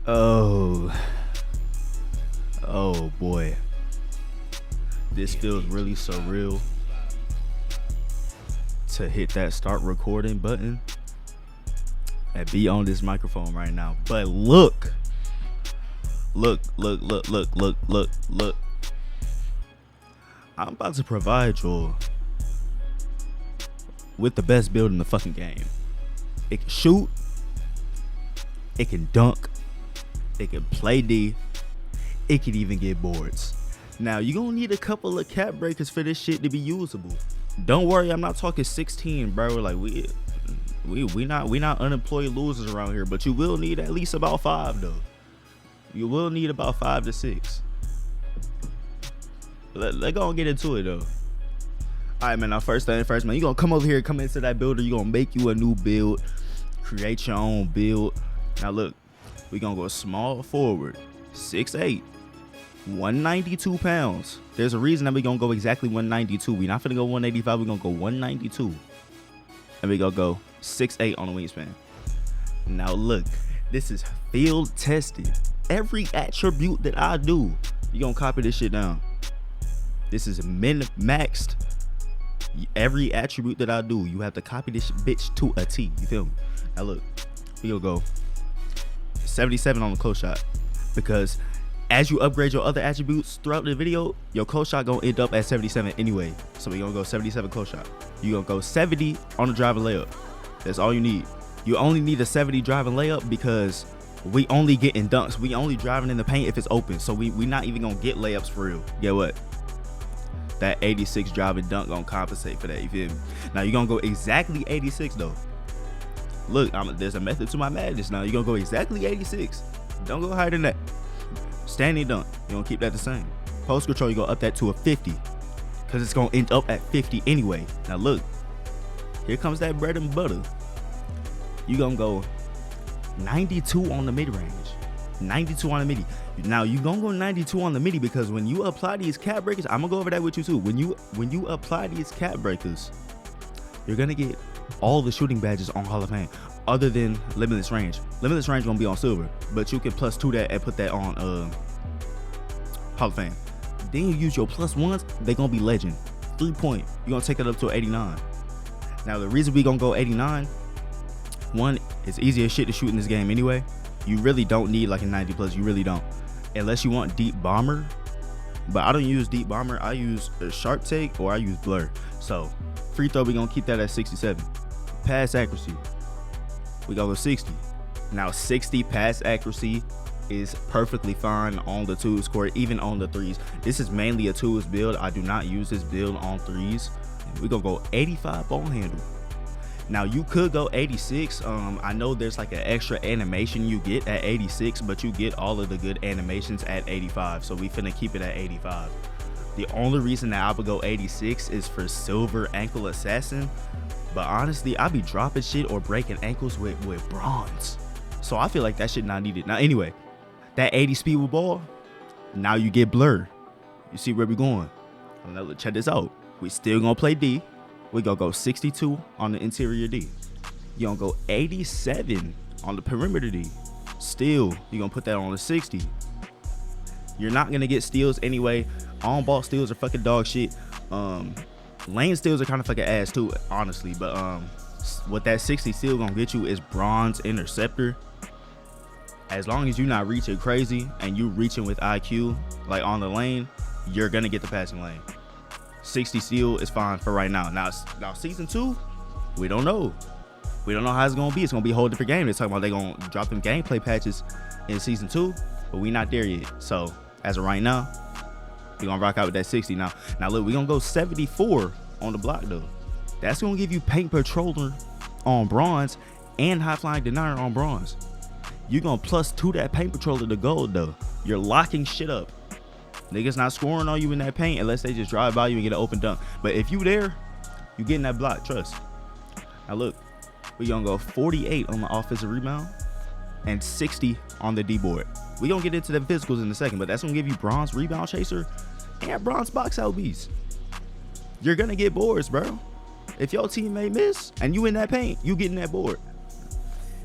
Oh boy, this feels really surreal to hit that start recording button and be on this microphone right now. But look. I'm about to provide you with the best build in the fucking game. It can shoot, it can dunk, it can play D, it can even get boards. Now you gonna need a couple of cap breakers for this shit to be usable. Don't worry, I'm not talking 16, bro. Like we not unemployed losers around here, but you will need at least about 5 though. You will need about 5 to 6. Let's go and get into it though. Alright, man, now first thing first, man, you gonna come over here, come into that builder, you gonna make you a new build, create your own build. Now look, we gonna go small forward, 6'8", 192 pounds. There's a reason that we gonna go exactly 192. We not finna go 185, we gonna go 192. And we gonna go 6'8" on the wingspan. Now look, this is field tested. Every attribute that I do, you gonna copy this shit down. This is min-maxed. Every attribute that I do, you have to copy this bitch to a T. You feel me? Now look, we gonna go 77 on the close shot, because as you upgrade your other attributes throughout the video, your close shot gonna end up at 77 anyway. So we gonna go 77 close shot. You gonna go 70 on the driving layup. That's all you need. You only need a 70 driving layup because we only getting dunks. We only driving in the paint if it's open. So we not even gonna get layups for real. Get what? That 86 driving dunk gonna compensate for that. You feel me? Now you gonna go exactly 86 though. Look, there's a method to my madness. Now you gonna go exactly 86. Don't go higher than that. Standing dunk, you gonna keep that the same. Post control, you gonna up that to a 50, because it's gonna end up at 50 anyway. Now look, here comes that bread and butter. You gonna go 92 on the mid range, 92 on the midi. Now you gonna go 92 on the midi because when you apply these cap breakers, I'm gonna go over that with you too. When you apply these cap breakers, you're gonna get all the shooting badges on Hall of Fame, other than limitless range. Limitless range gonna be on silver, but you can +2 that and put that on Hall of Fame. Then you use your +1s, they gonna be legend. 3-point, you're gonna take it up to 89. Now the reason we gonna go 89, one, it's easier shit to shoot in this game anyway. You really don't need like a 90+, you really don't, unless you want deep bomber. But I don't use deep bomber, I use a sharp take or I use blur. So free throw, we gonna keep that at 67. Pass accuracy, we gonna go 60. Now 60 pass accuracy is perfectly fine on the twos court, even on the threes. This is mainly a twos build. I do not use this build on threes. We gonna go 85 ball handle. Now you could go 86. I know there's like an extra animation you get at 86, but you get all of the good animations at 85. So we finna keep it at 85. The only reason that I would go 86 is for silver ankle assassin. But honestly, I be dropping shit or breaking ankles with bronze. So I feel like that shit not needed. Now anyway, that 80 speed with ball, now you get blur. You see where we going. Now check this out. We still gonna play D. We gonna go 62 on the interior D. You gonna go 87 on the perimeter D. Still, you gonna put that on the 60. You're not gonna get steals anyway. On ball steals are fucking dog shit. Lane steals are kind of fucking ass too, honestly. But what that 60 steal gonna get you is bronze interceptor. As long as you're not reaching crazy and you reaching with IQ, like on the lane, you're gonna get the passing lane. 60 steal is fine for right now. Now season 2, we don't know. We don't know how it's gonna be. It's gonna be a whole different game. They're talking about they're gonna drop them gameplay patches in season 2, but we not there yet. So as of right now, we're gonna rock out with that 60. Now look, we're gonna go 74 on the block though. That's gonna give you paint patroller on bronze and high flying denier on bronze. You're gonna +2 that paint patroller to gold though. You're locking shit up. Niggas not scoring on you in that paint unless they just drive by you and get an open dunk. But if you there, you getting that block, trust. Now look, we gonna go 48 on the offensive rebound and 60 on the D board. We gonna get into the physicals in a second, but that's gonna give you bronze rebound chaser and bronze box out beats. You're gonna get boards, bro. If your teammate miss and you in that paint, you getting that board.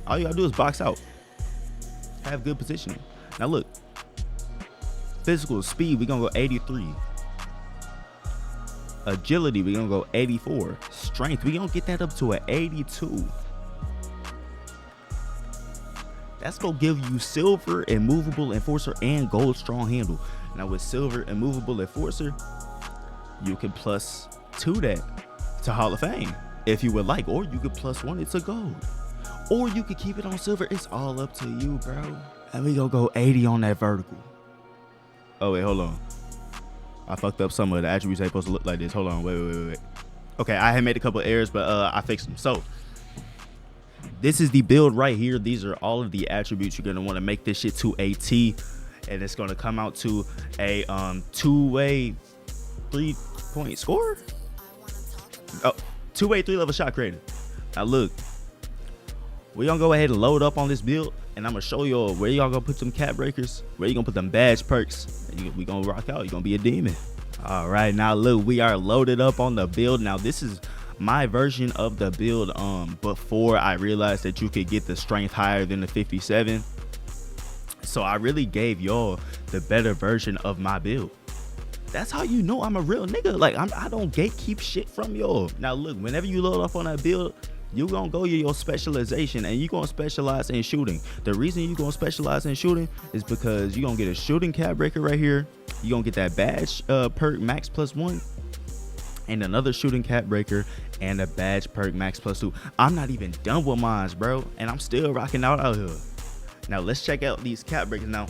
All you gotta do is box out. have good positioning. Now look, physical speed, we're gonna go 83. Agility, we're gonna go 84. Strength, we're gonna get that up to an 82. That's gonna give you silver immovable enforcer and gold strong handle. Now with silver immovable enforcer, you can +2 that to Hall of Fame if you would like, or you could +1 it to gold, or you could keep it on silver. It's all up to you, bro. And we gonna go 80 on that vertical. Oh wait, hold on. I fucked up some of the attributes ain't supposed to look like this. Hold on, wait. Okay, I had made a couple errors, but I fixed them. So this is the build right here. These are all of the attributes you're gonna want to make this shit to a T, and it's gonna come out to a 2-way 3-point score. Oh, 2-way 3-level shot creator. Now look, we're gonna go ahead and load up on this build, and I'm gonna show y'all where y'all gonna put some cap breakers, where you gonna put them badge perks, and we gonna rock out. You're gonna be a demon. All right, now look, we are loaded up on the build. Now this is my version of the build before I realized that you could get the strength higher than the 57. So I really gave y'all the better version of my build. That's how you know I'm a real nigga. Like, I don't gatekeep shit from y'all. Now look, whenever you load up on that build, you gonna go to your specialization, and you gonna specialize in shooting. The reason you gonna specialize in shooting is because you gonna get a shooting cap breaker right here. You gonna get that badge perk max +1, and another shooting cap breaker and a badge perk max +2. I'm not even done with mines, bro, and I'm still rocking out here. Now let's check out these cap breakers. Now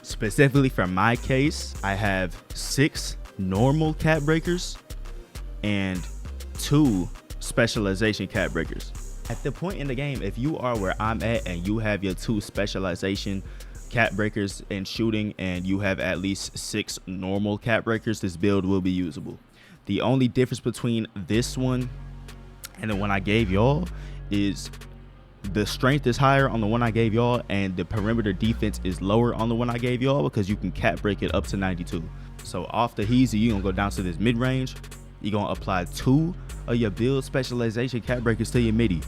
specifically for my case, I have 6 normal cap breakers and 2 specialization cap breakers. At the point in the game, if you are where I'm at and you have your 2 specialization cap breakers and shooting, and you have at least 6 normal cap breakers, this build will be usable. The only difference between this one and the one I gave y'all is the strength is higher on the one I gave y'all, and the perimeter defense is lower on the one I gave y'all, because you can cap break it up to 92. So off the Heezy, you're gonna go down to this mid range. You're gonna apply 2 of your build specialization cap breakers to your midi,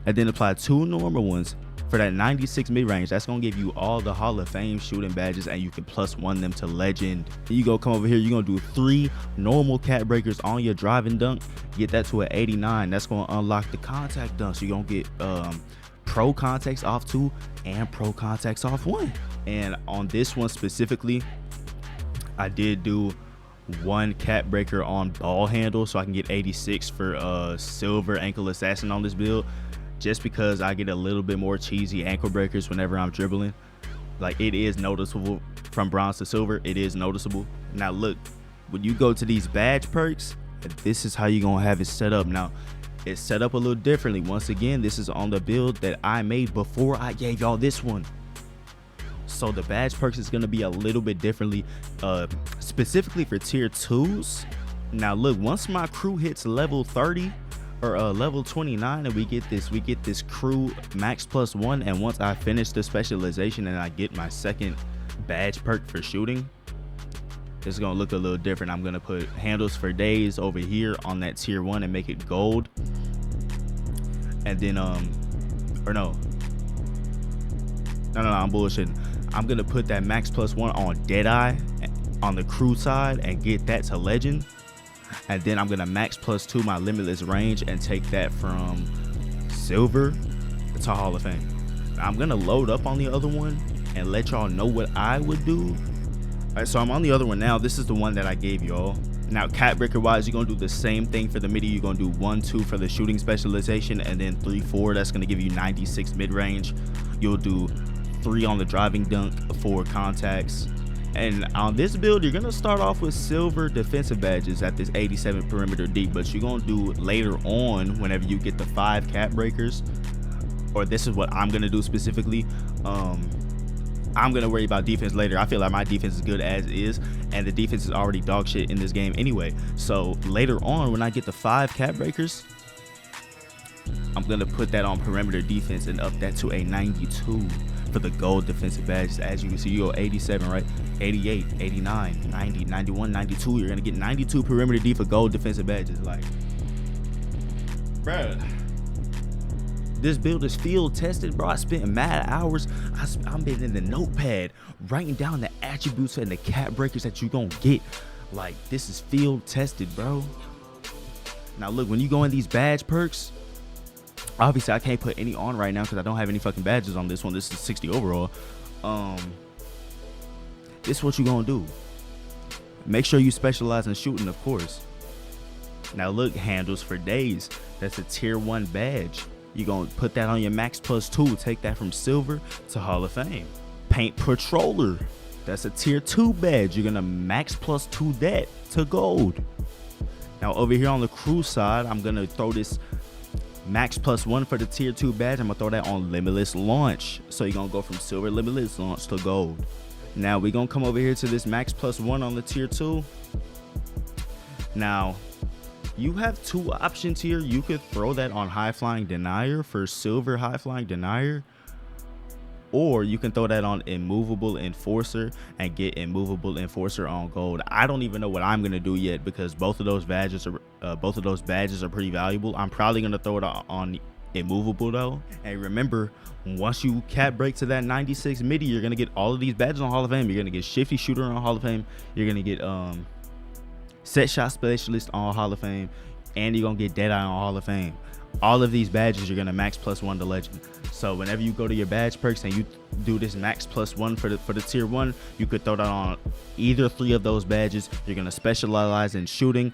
and then apply 2 normal ones for that 96 mid range. That's gonna give you all the Hall of Fame shooting badges, and you can +1 them to legend. Then you go come over here, you're gonna do 3 normal cap breakers on your driving dunk, get that to an 89. That's gonna unlock the contact dunk. So you're gonna get pro contacts off 2 and pro contacts off 1. And on this one specifically, I did do 1 cap breaker on ball handle, so I can get 86 for silver ankle assassin on this build, just because I get a little bit more cheesy ankle breakers whenever I'm dribbling. Like, it is noticeable from bronze to silver. It is noticeable. Now look, when you go to these badge perks, this is how you're gonna have it set up. Now it's set up a little differently. Once again, this is on the build that I made before I gave y'all this one. So the badge perks is gonna be a little bit differently, specifically for tier 2s. Now look, once my crew hits level 30 or level 29, and we get this crew max +1, and once I finish the specialization and I get my second badge perk for shooting, it's gonna look a little different. I'm gonna put handles for days over here on that tier 1 and make it gold, and then or no, I'm bullshitting. I'm gonna put that max +1 on Deadeye on the crew side and get that to legend, and then I'm gonna max +2 my limitless range and take that from silver to Hall of Fame. I'm gonna load up on the other one and let y'all know what I would do. All right, so I'm on the other one now. This is the one that I gave y'all. Now cap breaker wise, you're gonna do the same thing for the midi. You're gonna do 1, 2 for the shooting specialization, and then 3, 4. That's gonna give you 96 mid range. You'll do 3 on the driving dunk for contacts. And on this build, you're gonna start off with silver defensive badges at this 87 perimeter deep, but you're gonna do later on, whenever you get the 5 cap breakers, or this is what I'm gonna do specifically. I'm gonna worry about defense later. I feel like my defense is good as is, and the defense is already dog shit in this game anyway. So later on, when I get the 5 cap breakers, I'm gonna put that on perimeter defense and up that to a 92 for the gold defensive badges. As you can see, you go 87, right? 88, 89, 90, 91, 92. You're gonna get 92 perimeter D for gold defensive badges. Like, bruh, This build is field tested, bro. I spent mad hours. I'm been in the notepad writing down the attributes and the cap breakers that you gonna get. Like, this is field tested, bro. Now look, when you go in these badge perks, obviously I can't put any on right now because I don't have any fucking badges on this one. This is 60 overall. This is what you gonna do. Make sure you specialize in shooting, of course. Now look, handles for days. That's a tier 1 badge. You're gonna put that on your max +2. Take that from silver to Hall of Fame. Paint patroller. That's a tier 2 badge. You're gonna max +2 that to gold. Now over here on the crew side, I'm gonna throw this max +1 for the tier 2 badge. I'm gonna throw that on limitless launch. So you're gonna go from silver limitless launch to gold. Now we're gonna come over here to this max +1 on the tier 2. Now you have 2 options here. You could throw that on high flying denier for silver high flying denier, or you can throw that on immovable enforcer and get immovable enforcer on gold. I don't even know what I'm gonna do yet because both of those badges are pretty valuable. I'm probably gonna throw it on immovable though. And remember, once you cap break to that 96 midi, you're gonna get all of these badges on Hall of Fame. You're gonna get shifty shooter on Hall of Fame. You're gonna get set shot specialist on Hall of Fame, and you're gonna get Deadeye on Hall of Fame. All of these badges you're gonna max +1 to legend. So whenever you go to your badge perks and you do this max +1 for the tier 1, you could throw that on either 3 of those badges. You're gonna specialize in shooting,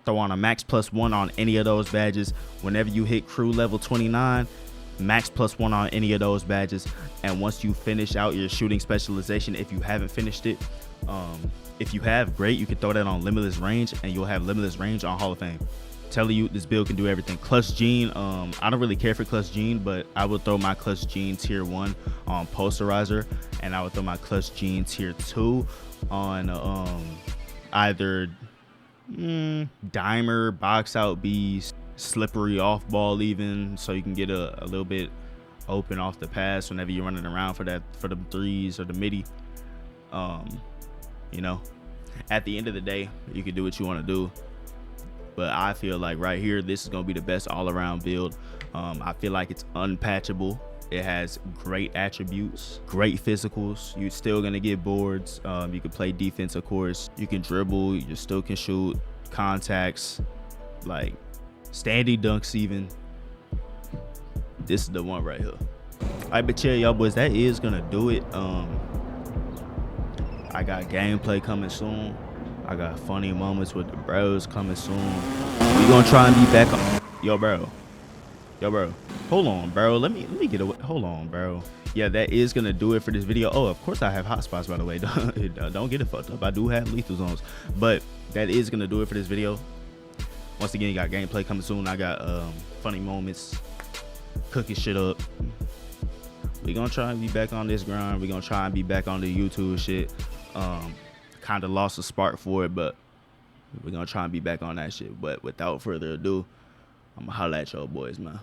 throw on a max +1 on any of those badges. Whenever you hit crew level 29, max +1 on any of those badges. And once you finish out your shooting specialization, if you haven't finished it, if you have, great, you can throw that on limitless range and you'll have limitless range on Hall of Fame. Telling you, this build can do everything. Clutch Gene, I don't really care for Clutch Gene, but I would throw my Clutch Gene tier 1 on posterizer, and I would throw my Clutch Gene tier 2 on either dimer, box out beast, slippery off ball even, so you can get a little bit open off the pass whenever you're running around for the threes or the midi. You know, at the end of the day, you can do what you want to do, but I feel like right here, this is gonna be the best all-around build. I feel like it's unpatchable. It has great attributes, great physicals. You're still gonna get boards. You can play defense, of course. You can dribble. You still can shoot contacts, like standing dunks even. This is the one right here. Alright, but yeah, y'all boys, that is gonna do it. I got gameplay coming soon. I got funny moments with the bros coming soon. We gonna try and be back on. Yo, bro. Hold on, bro. Let me get away. Hold on, bro. Yeah, that is gonna do it for this video. Oh, of course I have hotspots, by the way. Don't get it fucked up. I do have lethal zones, but that is gonna do it for this video. Once again, you got gameplay coming soon. I got funny moments, cooking shit up. We gonna try and be back on this grind. We gonna try and be back on the YouTube shit. Kind of lost a spark for it, but we're gonna try and be back on that shit. But without further ado, I'm gonna holla at y'all boys, man.